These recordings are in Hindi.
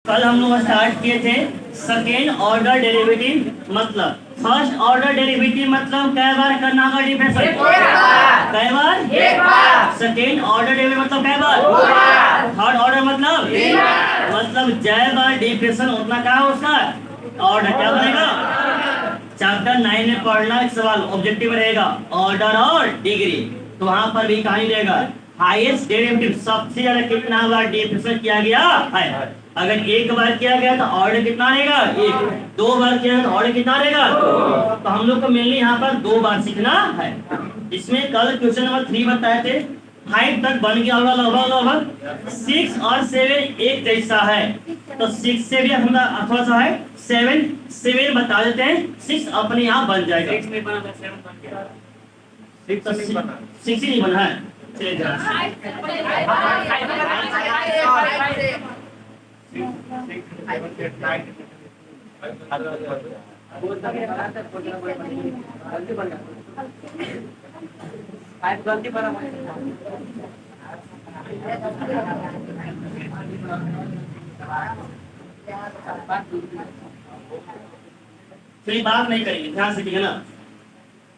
कल हम लोग स्टार्ट किए थे सेकेंड ऑर्डर डेरिवेटिव मतलब फर्स्ट ऑर्डर डेरिवेटिव मतलब कै बार करना होगा डिफरेंशियल कै बार एक बार। सेकेंड ऑर्डर डेरिवेटिव मतलब कै बार थर्ड ऑर्डर मतलब जय बार डिफरेंशियल उतना क्या है उसका ऑर्डर क्या बनेगा। चैप्टर 9 में पढ़ना एक सवाल ऑब्जेक्टिव रहेगा ऑर्डर और डिग्री, तो वहां पर भी कहानी रहेगा हाईएस्ट डेरिवेटिव सबसे ज्यादा कितना बार डिफरेंशियल किया गया है। अगर एक बार किया गया तो ऑर्डर कितना रहेगा एक, दो बार किया तो ऑर्डर कितना रहेगा तो हम लोग को मेनली यहाँ पर दो बार सीखना है। इसमें कल क्वेश्चन नंबर 3 बताए थे 5 तक बन गया होगा लगभग 6 और 7 एक जैसा है, तो 6 से भी हम थोड़ा सा है 7 बता देते हैं 6 अपने यहाँ बन जाएगा। 6 नहीं बना 6 ही नहीं बना है। चलिए फिर बात नहीं करेंगे, ध्यान से ठीक है ना।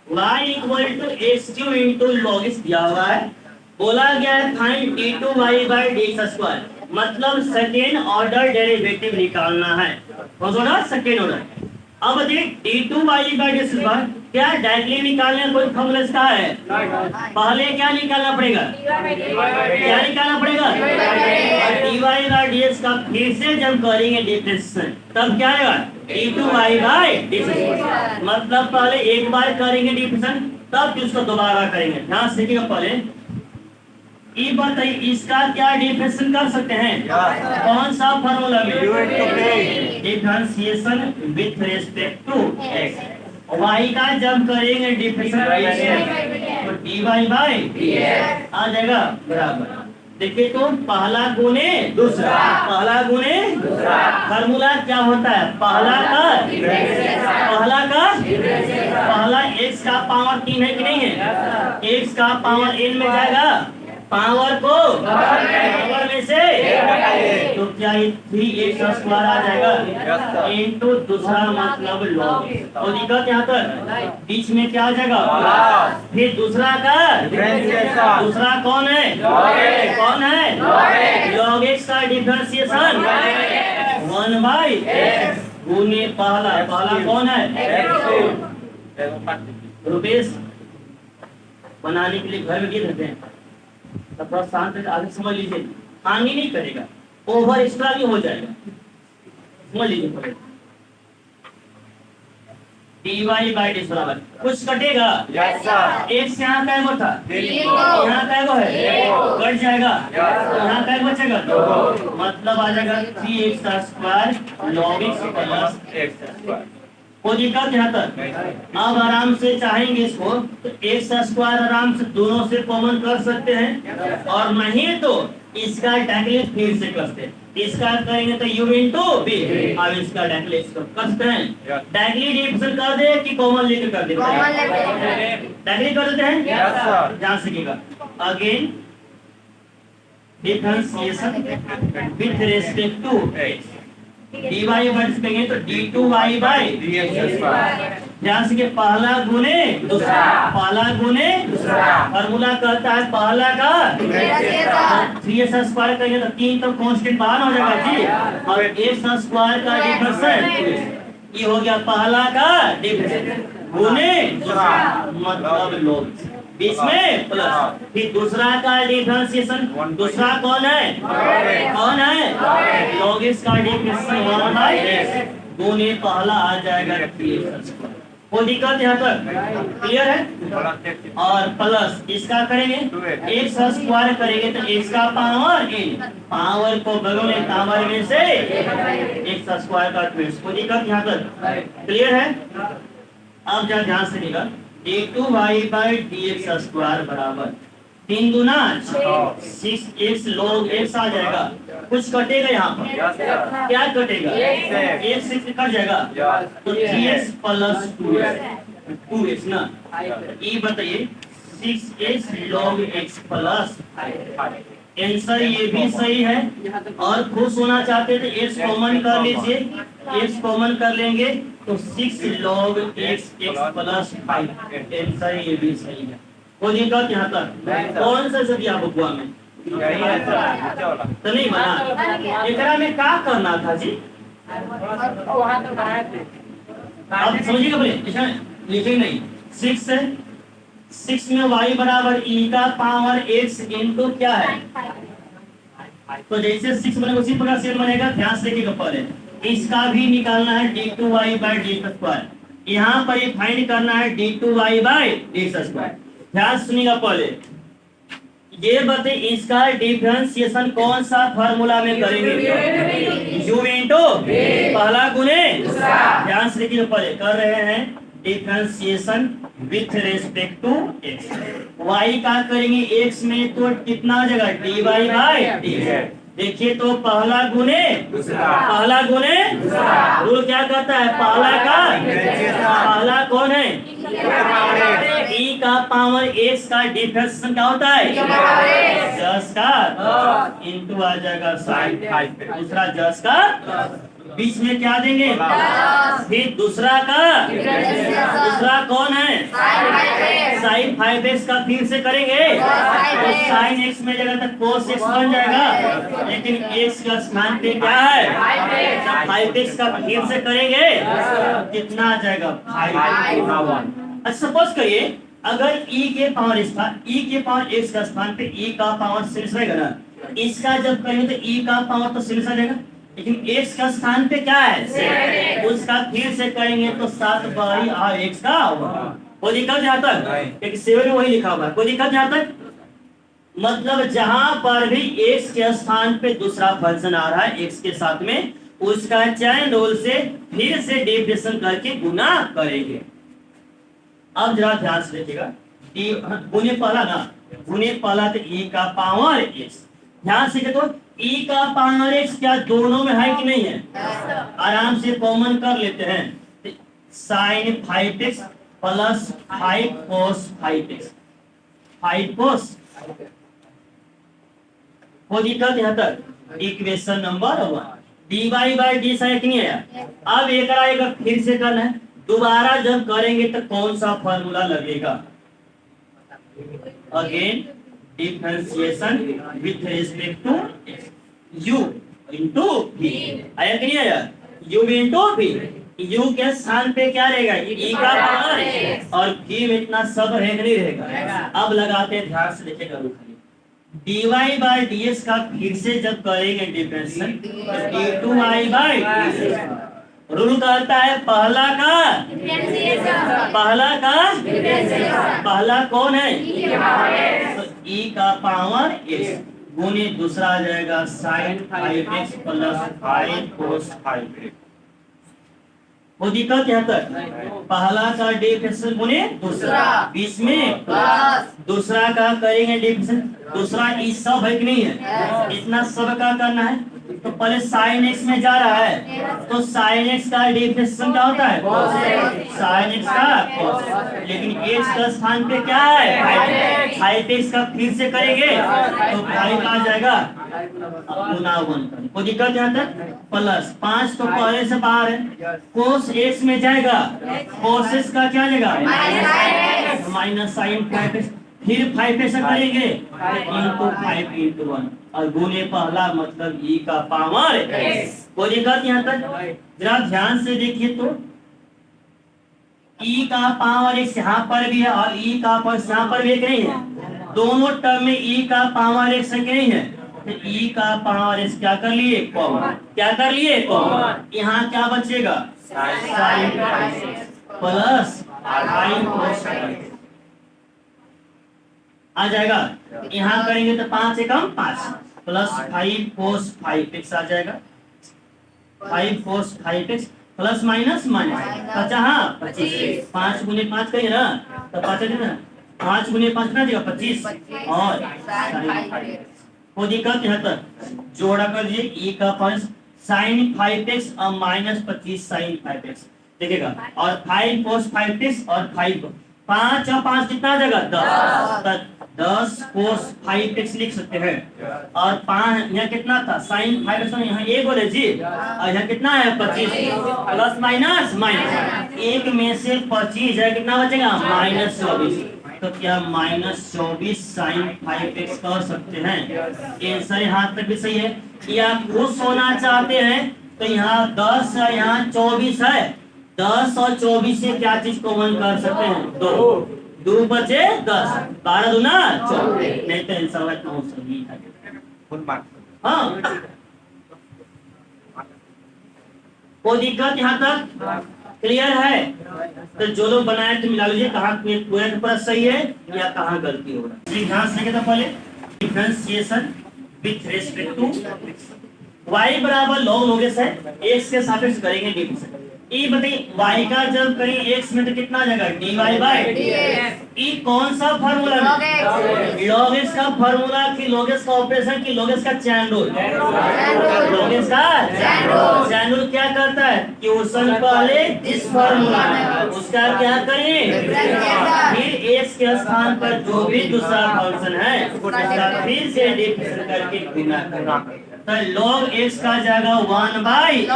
y equal to x3 into log x दिया हुआ है, बोला गया है फाइंड d2y बाई dx², मतलब सेकेंड ऑर्डर डेरिवेटिव निकालना है। कौन सा ऑर्डर सेकेंड ऑर्डर। अब देख d2y बाई dx² क्या डायरेक्टली निकालने कोई फॉर्मूला इसका है, पहले क्या निकालना पड़ेगा क्या निकालना पड़ेगा dy बाई dx का फिर से जब करेंगे डिफरेंशिएशन तब क्या आएगा d2y बाई dx, मतलब पहले एक बार करेंगे डिफरेंशिएशन तब उसको दोबारा करेंगे। ध्यान से देखिएगा पहले ये बताइए इसका क्या डिफरेंशिएशन कर सकते हैं कौन सा फार्मूला में differentiation with respect to x, y का जब करेंगे डिफरेंशिएशन तो dy बाई dx आ जाएगा बराबर। देखिए तो पहला गुणे दूसरा फार्मूला क्या होता है पहला x का पावर 3 है कि नहीं है, x का पावर n में जाएगा पावर को पावर में से तो क्या 3x² आ जाएगा इनटू दूसरा मतलब लॉग, और दिक्कत यहाँ पर बीच में क्या आ जाएगा फिर दूसरा का दूसरा कौन है लॉग x का डिफरेंशिएशन 1/x गुने पहला कौन है रुपेश, बनाने के लिए घर में गिर देते हैं तब थोड़ा शांत आगे समझ लीजिए, हानि नहीं करेगा ओवर एक्स्ट्रा भी हो जाएगा, समझ लीजिए पहले dy बाई dx बराबर कुछ कटेगा x यहाँ का था यहाँ का है कट जाएगा यहाँ का बचेगा मतलब आ जाएगा 3x² log x plus x²। कोई दिक्कत यहाँ तक। अब आराम से चाहेंगे इसको तो x² आराम से दोनों से कॉमन कर सकते हैं, और नहीं तो इसका डायरेक्टली फिर से करते हैं, इसका करेंगे तो u इंटू b, अब इसका डायरेक्टली कर सकते हैं डायरेक्टली डिफरेंशिएशन कर दे कि कॉमन लेकर कर देते हैं डायरेक्टली कर देते हैं। जान सकेगा again differentiation with respect to x dy words कहेंगे तो d2y बाई dx², ध्यान से पहला गुने दूसरा फार्मूला कहता है पहला का 3x² कहेंगे तो 3 तो कांस्टेंट बाहर हो जाएगा जी, और x² का डिफरेंशिएशन ये हो गया पहला का डिफरेंशिएशन गुने मतलब लॉग बीच में प्लस फिर दूसरा का डिफरेंशिएशन दूसरा कौन है log x का डिफरेंशिएशन 1/x गुने पहला आ जाएगा 3x²। कोई दिक्कत यहाँ तक क्लियर है। और प्लस इसका करेंगे x² करेंगे तो x का पावर n, पावर को बगल में पावर में से x² का ट्विस्ट। कोई दिक्कत यहाँ तक क्लियर है। अब जरा ध्यान से देखिएगा d2y बाई dx² बराबर 3 दूना 6x log x आ जाएगा, कुछ कटेगा यहाँ पर क्या कटेगा x से कट जाएगा तो 3x प्लस 2x ना, ये बताइए 6x log x plus answer ये भी सही है। और खुश होना चाहते थे x कॉमन कर लीजिए, x कॉमन कर लेंगे तो 6 log x प्लस 5। आंसर ये भी सही है। वो दिक्कत यहाँ तक कौन सा से दिया बबुआ में तो नहीं बना। एकरा में क्या करना था जी, आप समझिएगा बोले इसमें लिखेंगे नहीं। 6 है, 6 में y बराबर e का पावर x इंटू क्या है, तो जैसे 6 बनेगा उसी प्रकार 7 बनेगा। ध्यान से देखिएगा, पहले इसका भी निकालना है d2y बाई dx²। यहाँ पर ये फाइंड करना है d2y बाई dx²। ध्यान सुनिएगा, पहले ये बते इसका डिफरेंशिएशन कौन सा फार्मूला में करेंगे, u इंटू पहला गुने दूसरा। ध्यान से देखिए, पहले कर रहे हैं differentiation with respect to x। y का करेंगे x में तो कितना आ जाएगा dy बाई dx। देखिए तो पहला गुने दूसरा, पहला गुने दूसरा। रूल क्या कहता है, पहला का पहला कौन है e का पावर x का डिफरेंशिएशन क्या होता है 10 का इंटू आ जाएगा साइन, दूसरा 10 का बीच में क्या देंगे फिर दूसरा का, दूसरा कौन है साइन 5x का फिर से करेंगे तो साइन x में जगह तक cos x बन जाएगा, लेकिन x का स्थान पे क्या है 5x का फिर से करेंगे कितना आ जाएगा 5। अच्छा सपोज करिए अगर e के पावर x का स्थान पे e का पावर सिर्फ रहेगा ना, इसका जब करेंगे तो e का पावर तो सिर्फ आ जाएगा, लेकिन x का स्थान पे क्या है उसका फिर से करेंगे तो 7 बाई x का होगा। कोई दिक्कत यहाँ तक, क्योंकि 7 में वही लिखा हुआ है, कोई दिक्कत यहाँ तक। मतलब जहां पर भी x के स्थान पे दूसरा फंक्शन आ रहा है x के साथ में, उसका चैन रूल से फिर से डिफरेंशिएशन करके गुना करेंगे। अब जरा ध्यान से देखिएगा, गुने पहला ना, गुने पहला तो e का पावर x। ध्यान से देखो e का पावर x क्या दोनों में है कि नहीं है, आराम से कॉमन कर लेते हैं। Sine 5x plus 5 cos 5x, 5 cos। कोई दिक्कत यहाँ तक, equation number 1 dy by d sine नहीं है। अब एक फिर से करना है, दोबारा जब करेंगे तो कौन सा फॉर्मूला लगेगा, again differentiation with respect to u into v। आया कि नहीं आया, u इंटू v। u के स्थान पे क्या रहेगा e का पावर और v में इतना सब रहेगा नहीं रहेगा। अब लगाते हैं, ध्यान से देखिएगा, dy बाई dx का फिर से जब करेंगे डिफरेंशिएशन तो d2y बाई dx। रूल कहता है पहला कौन है तो e का पावर x गुने दूसरा आ जाएगा sign 5x plus 5 cos 5x। वो दिक्कत यहाँ तक, पहला का डिफरेंशिएशन गुने दूसरा, बीच में प्लस, दूसरा का करेंगे डिफरेंशिएशन, दूसरा इस सब है कि नहीं है, इतना सब का करना है तो पहले साइन x में जा रहा है तो साइन x का डिफरेंशिएशन क्या होता है साइन x का cos, लेकिन x का स्थान पे क्या है 5x का फिर से करेंगे तो 5 आ जाएगा गुना 1। कोई दिक्कत यहाँ तक, प्लस 5 तो पहले से बाहर है, cos x में जाएगा, cos x का क्या जाएगा माइनस साइन 5x, फिर 5 ऐसा करेंगे इंटू 5 इंटू 1 और गुने पहला मतलब e का पावर x। कोई दिक्कत यहाँ तक, जरा ध्यान से देखिए तो e का पावर x यहाँ पर भी है और e का पावर यहाँ पर भी एक नहीं है, दोनों टर्म में e का पावर x नहीं है तो e का पावर x क्या कर लिए कॉमन, क्या कर लिए कॉमन, यहाँ क्या बचेगा साइन प्लस आ जाएगा, यहाँ करेंगे तो 5 एकम 5 प्लस 5 cos 5x आ जाएगा, 5 cos 5x plus minus minus 25, 5 गुने 5 करिए ना तो 5 ना, 5 गुने 5 ना देगा 25 और कोई दिक्कत यहाँ तक, जोड़ा कर दिए e का पावर साइन 5x और माइनस 25 साइन 5x देखिएगा, और 5 cos 5x और 5 और 5 कितना आ जाएगा 10, 10 cos 5x लिख सकते हैं। और 5 यहाँ कितना था sin 5x, यहाँ एक बोले जी, और यहाँ कितना है 25, प्लस माइनस माइनस, एक में से 25 है, कितना बचेगा -24। तो क्या -24 sin 5x कर सकते हैं। आंसर यहाँ तक भी सही है। या खुश होना चाहते हैं तो यहाँ 10 है, यहाँ 24 है, 10 और 24 से क्या चीज कॉमन कर सकते हैं, 2 बचे 10, 12 दूना 24, नहीं तो आंसर इतना हो सकता। हाँ, कोई दिक्कत यहाँ तक क्लियर है। तो जो लोग बनाए तो मिला लीजिए कहाँ पूरा का पूरा सही है या कहाँ गलती हो रहा है। ध्यान से तो पहले differentiation with respect to y बराबर log लोगेस है, x के सापेक्ष करेंगे डिफरेंशिएशन। ये बताइए y का जब करें x में तो कितना आ जाएगा dy बाय dx। ये कौन सा फार्मूला है, log x का फार्मूला कि log x का ऑपरेशन कि log x का चैन रूल, log x का चैन रूल क्या करता है कि क्वेश्चन पहले इस फार्मूला है उसका क्या करें, फिर x के स्थान पर जो भी दूसरा फंक्शन है उसका फिर से डिफरेंशिएट करके गुणा करें। तो log x का जाएगा 1 बाई x, तो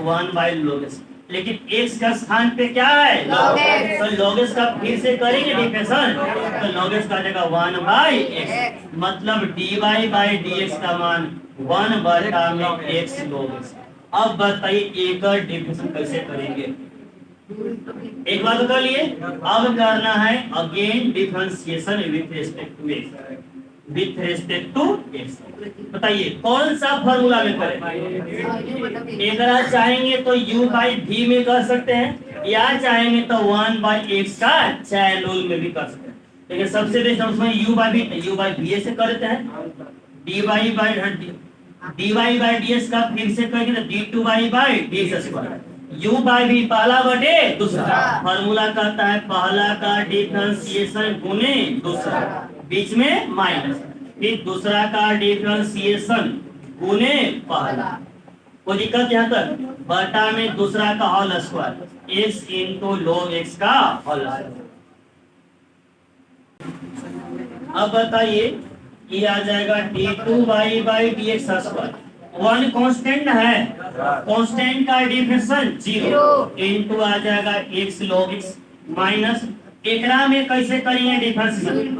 1 बाई log x, लेकिन x का स्थान पे क्या है log x, तो log x का फिर से करेंगे डिफरेंशिएशन, तो log x का जाएगा 1 बाई x, मतलब dy बाई dx का मान 1 बटा में x log x। अब बताइए एक डिफरेंशिएशन कैसे करेंगे, एक बार तो कर लिए, अब करना है again differentiation with respect to x, with respect to x। बताइए कौन सा फॉर्मूला में करें, एक चाहेंगे तो u बाई v में कर सकते हैं, या चाहेंगे तो 1 बाई x का चैन रूल में भी कर सकते हैं। लेकिन सबसे बेस्ट हम उसमें u बाई v से कर देते हैं, dy बाई ds का फिर से करेंगे तो d2 by dx square, u by v पहला बटे दूसरा, फॉर्मूला कहता है पहला का डिफरेंशिएशन गुने दूसरा, बीच में माइनस, फिर दूसरा का डिफरेंशिएशन गुने पहला। कोई दिक्कत यहाँ तक, बटा में दूसरा का whole square x into log x का होल स्क्वायर। अब बताइए ये आ जाएगा d2 by dx square, 1 constant है, कांस्टेंट का डिफरेंशिएशन 0 इंटू आ जाएगा x log x माइनस, एकरा में कैसे करेंगे डिफरेंशिएशन,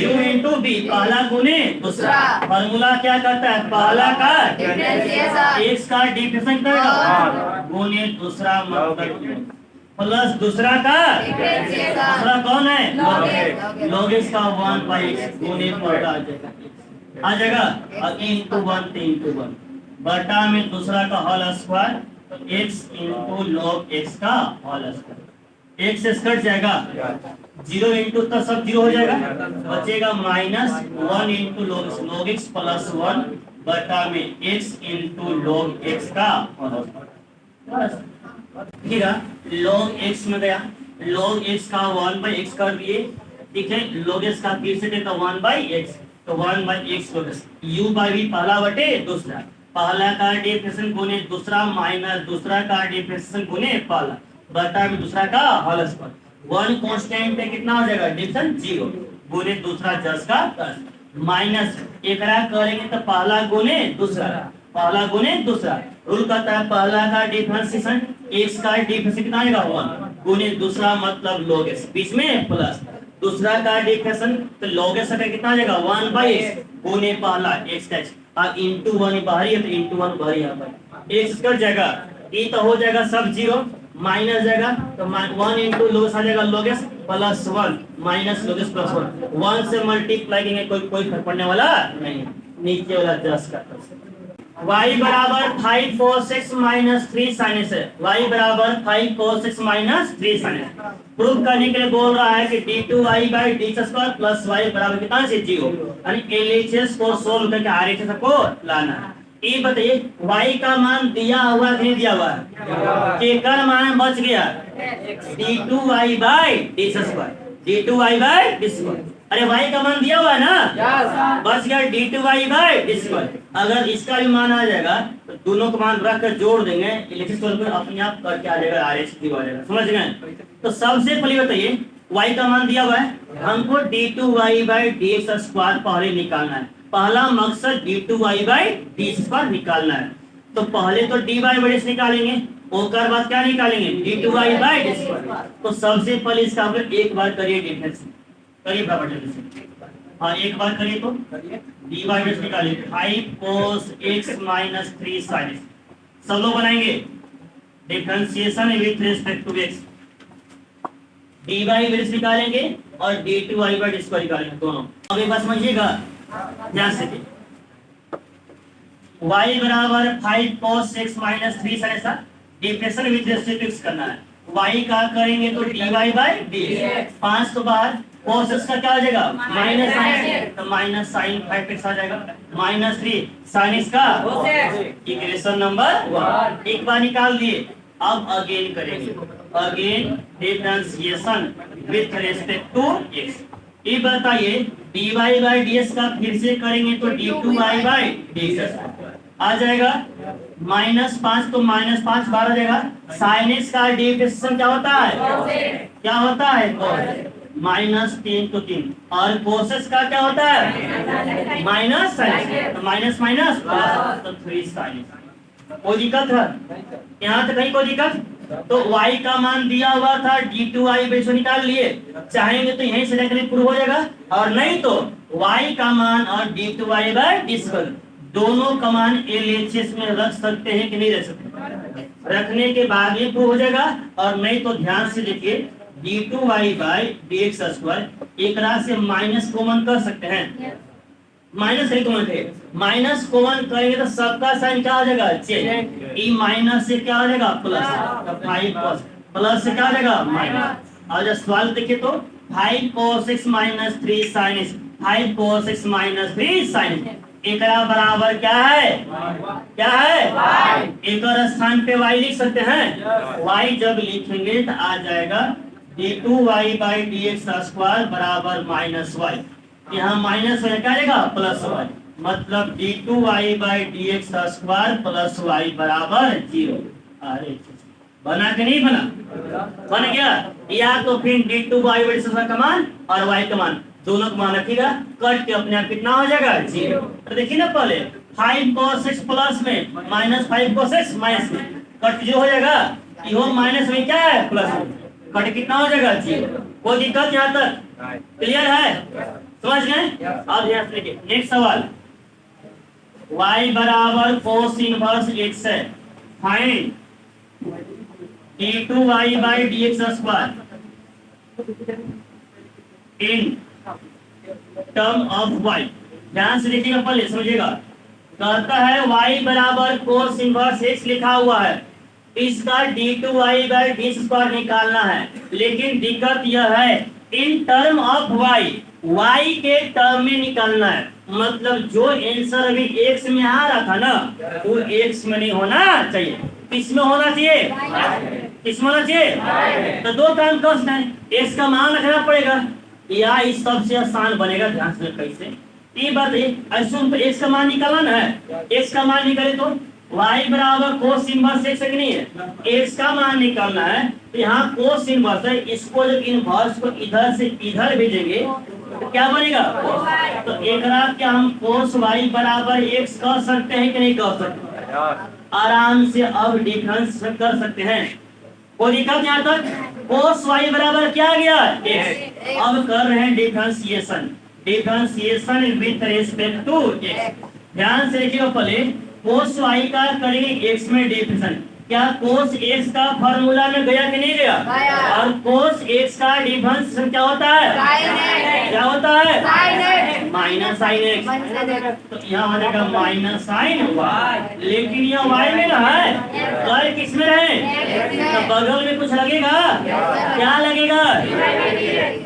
u इंटू b, पहला गुने दूसरा, फॉर्मूला क्या करता है पहला का x का डिफरेंशिएशन करेगा गुने दूसरा मतलब प्लस दूसरा का दूसरा कौन है log x का 1 बाई x गुने पहला आ जाएगा और इंटू 1 इंटू 1 बटा में दूसरा का whole square, x into log x का होल स्क्वायर, एक से कट जाएगा 0 इंटू तो सब 0 हो जाएगा, बचेगा -1 इंटू log x प्लस 1 बटा में x इंटू log x का फिर log x में गया, log x का 1 बाई x कर दिए, ठीक है, log x का फिर से देता 1 बाई x, तो 1 by x log x, u by v पहला बटे दूसरा, पहला का डिफरेंशिएशन गुने दूसरा माइनस दूसरा का डिफरेंशिएशन गुने पहला, बटा में दूसरा का होल स्क्वायर, 1 कांस्टेंट पे कितना हो जाएगा डिफरेंशिएशन 0 गुने दूसरा 10 का 10 माइनस एकरा करेंगे तो पहला गुने दूसरा, पहला गुने दूसरा, रूल कहता है पहला का डिफरेंशिएशन x का डिफरेंशिएशन कितना आएगा 1 गुने दूसरा मतलब log x, बीच में प्लस दूसरा का डिफरेंशिएशन तो log x का कितना आ जाएगा 1 बाई x गुने पहला x का और इंटू 1 बाहरी है तो इंटू 1 बाहरी यहाँ पर x कट जाएगा, ये तो हो जाएगा सब 0 माइनस जाएगा तो 1 इंटू log x आ जाएगा log x plus 1 minus log x plus 1, 1 से मल्टीप्लाई करेंगे कोई फर्क पड़ने वाला नहीं, नीचे वाला 10 का y बराबर 5 cos x minus 3 sin x है, y बराबर 5 cos x minus 3 sin x prove करने के लिए बोल रहा है कि d2y by d square plus y बराबर कितना से 0, यानी LHS को सोल्व करके RHS को लाना है। ये बताइए y का मान दिया हुआ नहीं दिया हुआ, केकर मान बच गया d2y by d square, d2y by d square, अरे y का मान दिया हुआ है ना, बच गया d2y बाई d स्क्वायर। अगर इसका भी मान आ जाएगा तो दोनों का मान रख कर जोड़ देंगे, इलेक्ट्रिक सोल्व अपने आप करके आ जाएगा RHS आ जाएगा, समझ गए। तो सबसे पहले बताइए y का मान दिया हुआ है, हमको d2y/dx² पहले निकालना है। पहला मकसद d2y/d² निकालना है। तो पहले तो dy/dx निकालेंगे, उसके बाद क्या निकालेंगे, d2y/d²। तो सबसे पहले इसका आप लोग एक बार करिए डिफरेंस, करिए बराबर से। हाँ एक बार करिए तो dy/dx निकालिए 5 cos x - 3 sin x। सब लोग बनाएंगे differentiation with respect to x। dy/dx निकालेंगे और d2y/d² निकालेंगे दोनों। अब एक बात समझिएगा ध्यान से, y बराबर 5 cos x - 3 sin x differentiation with respect to x करना है। y का करेंगे तो dy/dx, 5 तो बाहर, cos x का क्या हो जाएगा माइनस साइन, तो माइनस साइन 5x आ जाएगा, -3 sin x का इक्वेशन नंबर 1 एक बार निकाल दिए। अब अगेन करेंगे, again differentiation with respect to x। ये बताइए dy/dx का फिर से करेंगे तो d2y/dx आ जाएगा, -5 तो -5 बाहर आ जाएगा। sin x का डिफरेंशिएशन क्या होता है, क्या होता है -3 तो 3, और कोसेस का क्या होता है माइनस साइन, तो माइनस माइनस प्लस, तो 3 साइन। कोई दिक्कत है यहाँ तक, कहीं कोई दिक्कत? तो y का मान दिया हुआ था d2y/d² निकाल लिए, चाहेंगे तो यहीं से लेकर प्रूव हो जाएगा, और नहीं तो y का मान और d2y/d² दोनों का मान LHS में रख सकते हैं कि नहीं रख सकते, रखने के बाद ही प्रूव हो जाएगा। और नहीं तो ध्यान से देखिए d2y/dx² एक रात से माइनस कॉमन कर सकते हैं, माइनस नहीं कॉमन है, माइनस कॉमन करेंगे तो सबका साइन क्या हो जाएगा चेंज, ई माइनस से क्या हो जाएगा प्लस, तो 5 cos प्लस से क्या हो जाएगा माइनस। और जब सवाल देखिए तो 5 cos x - 3 sin x, 5 cos x - 3 sin x एकरा बराबर क्या है, क्या है एक और स्थान पे y लिख सकते हैं, y जब लिखेंगे तो आ जाएगा d2y/dx² बराबर -y, यहाँ माइनस हो क्या जाएगा प्लस y, मतलब d2y/dx² प्लस y बराबर 0। अरे बना के नहीं बना, बन गया। या तो फिर d2y/dx का मान और y का मान दोनों को मान रखिएगा, कट के अपने आप कितना हो जाएगा 0। तो देखिए ना पहले 5 cos x प्लस में -5 cos x माइनस में कट जो हो जाएगा, ये माइनस में क्या है प्लस में, कट कितना हो जाएगा 0। कोई दिक्कत यहाँ तक क्लियर है, समझ गए? अब ध्यान से देखिए नेक्स्ट सवाल, y बराबर cos इनवर्स x है, find d2y/dx² in term of y। ध्यान से देखिएगा पहले समझिएगा, कहता है y बराबर cos इनवर्स x लिखा हुआ है, इसका d2y/d² निकालना है, लेकिन दिक्कत यह है इन टर्म ऑफ y के टर्म में निकालना है। मतलब जो आंसर अभी x में आ रहा था ना, वो x में नहीं होना चाहिए, किसमें होना चाहिए, किसमें होना चाहिए। तो दो काम कष्ट है, x का मान रखना पड़ेगा या इस सबसे आसान बनेगा। ध्यान से कैसे ये बात है, x का मान निकालना है, x का मान निकाले तो y बराबर cos इनवर्स x नहीं है, x का मान निकालना है, तो यहाँ cos इनवर्स है, इसको जब इनवर्स को इधर से इधर भेजेंगे तो क्या बनेगा, तो एक रात क्या हम cos y बराबर x कह सकते हैं कि नहीं कह सकते, आराम से अब डिफरेंस कर सकते हैं। कोई दिक्कत यहाँ तक, cos y बराबर क्या गया x, अब कर रहे हैं differentiation, differentiation with respect to x। ध्यान से देखिएगा पहले cos y का करेंगे x में डिफरेंशिएशन, क्या cos x का फार्मूला में गया कि नहीं गया, और cos x का डिफरेंशिएशन क्या होता है, क्या होता है माइनस साइन x, तो यहाँ हो जाएगा माइनस साइन y, लेकिन यह y में ना है, कर किस में रहे, तो बगल में कुछ लगेगा, क्या लगेगा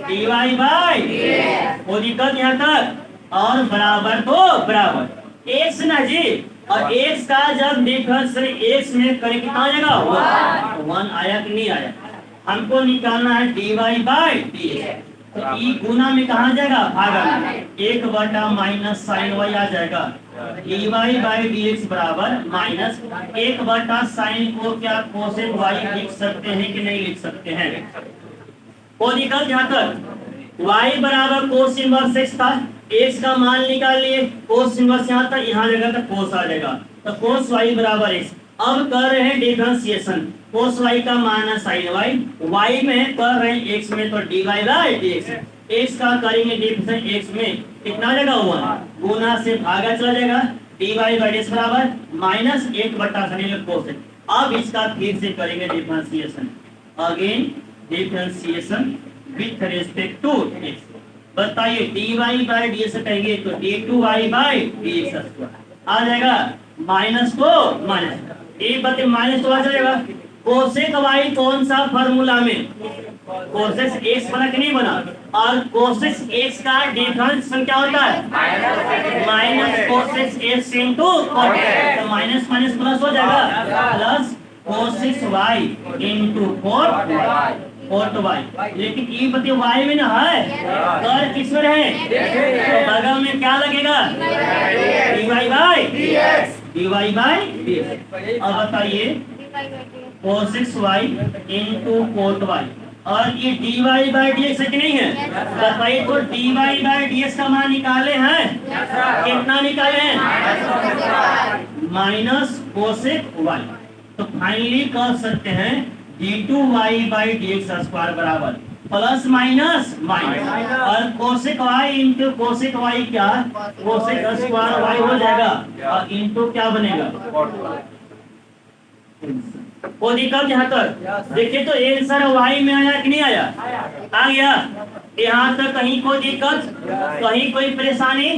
dy/, वो दिक्कत यहाँ तक, और बराबर तो बराबर x ना जी, और x का जब डिफरेंस x में करें कितना आ जाएगा 1 आया कि नहीं आया, हमको निकालना है dy/dx, तो ई गुना में कहा जाएगा भागा में, 1 माइनस साइन y आ जाएगा, dy/dx बराबर माइनस 1 साइन को क्या कोसेक y लिख सकते हैं कि नहीं लिख सकते हैं, को दिक्कत जहां तक y बराबर कोस इनवर्स x था, x का मान निकाल लिए, कोस इनवर्स यहाँ था, यहाँ जगह तक कोस आ जाएगा, तो कोस y बराबर x। अब कर रहे हैं डिफरेंशिएशन, कोस y का मान है sin y में कर रहे हैं x में, तो dy बाय dx, x का करेंगे डिफरेंशिएशन x में कितना जगह हुआ, गुना से भागा चला जाएगा, dy बाय dx बराबर माइनस 1/sin कोस। अब इसका फिर से करेंगे differentiation, again differentiation with respect to x। बताइए dy बाय dx कहेंगे तो d2y बाय dx स्क्वायर आ जाएगा, माइनस को माइनस, एक बात माइनस तो आ जाएगा। कोसेक y कौन सा फार्मूला में, कोसेक x बना कि नहीं बना, और कोसेक x का डिफरेंशिएशन क्या होता है, minus cosec x into cosec, तो माइनस माइनस प्लस हो जाएगा, plus cosec y into cot y। लेकिन ये बते y में ना है, कर किस में है, तो बगल में क्या लगेगा, dy बाय dx। अब बताइए cosec y into cot y, और ये dy बाय dx है कि नहीं है, बताइए तो dy बाय dx का मान निकाले हैं, कितना निकाले हैं, माइनस कोसेक y। तो फाइनली कह सकते हैं d2y बाय dx स्क्वायर बराबर प्लस माइनस माइनस, और cosec y into cosec y क्या, कोसेक स्क्वायर y हो जाएगा, और इंटू क्या बनेगा, वो दिक्कत यहाँ तक देखिए, तो आंसर y में आया कि नहीं आया, आ गया। यहाँ तक कहीं कोई दिक्कत, कहीं कोई परेशानी।